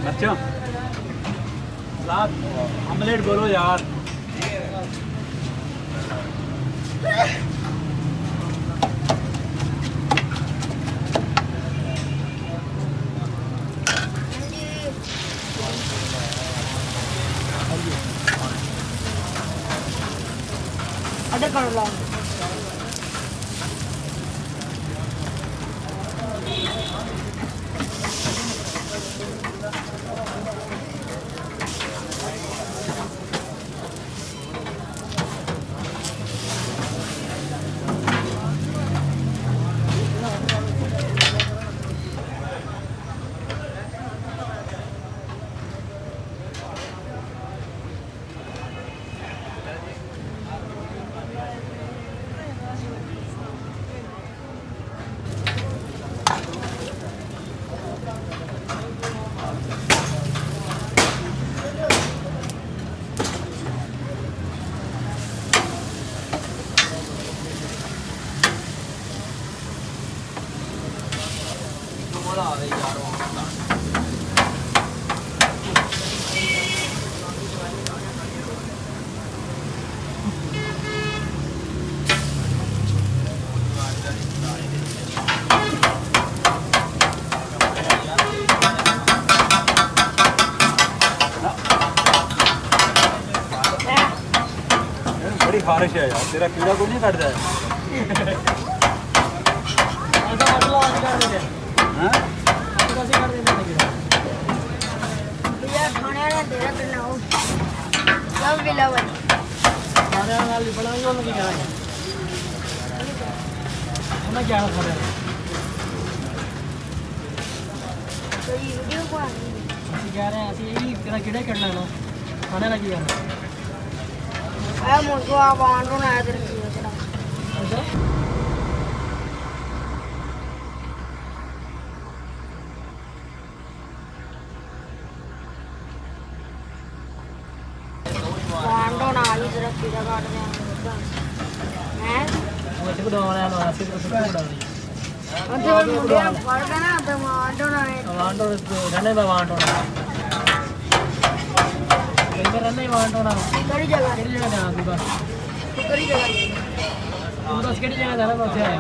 अच्छा सलाद ऑमलेट बोलो यार ada kalau बड़ी खारिश है यार तेरा कीड़ा को नहीं काटता है कीड़ा कटना खाने लगी मुझको आप आंडो ना इधर आंडो ना इधर कीड़ा काट दे हैं मुझे को डोना है ना ऐसे तो सब डाल दी अंदर मुझे पड़ गया ना तो आंडो ना रहने में आंडो ना नहीं वांटो ना कड़ी जगह जाना तू बस कड़ी जगह तू बस कड़ी जगह जाना तो क्या है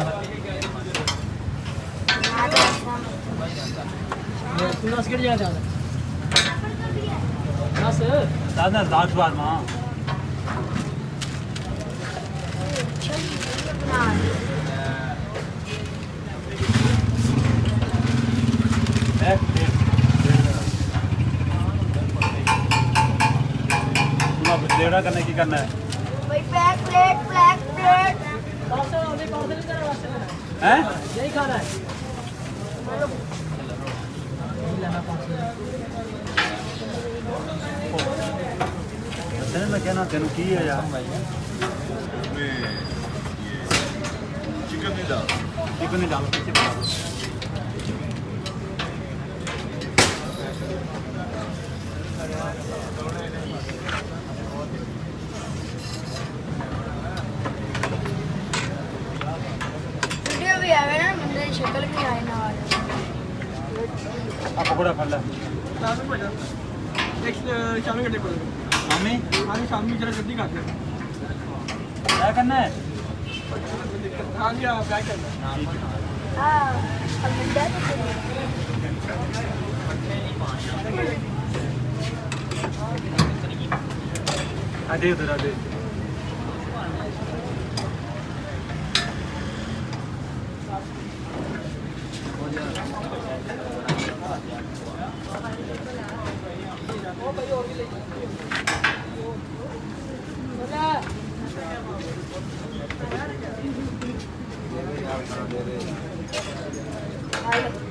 तू बस कड़ी जगह जाना बस दादा दाग बार मां लेवड़ा करने की करना है भाई ब्लैक प्लेट हैं यही खाना है तेरे में क्या ना तेनू की है यार चिकन नहीं डालो पीछे बना दो शक्ल भी आए ना आप पकोड़ा खा ले नेक्स्ट शामी घंटे को मम्मी हाँ जी शामी जरा जल्दी काट लें क्या करना है हाँ जी आप क्या करना है हाँ अब मिलता है आधे उधर आधे ਦੇ ਦੇ ਆ ਲੈ।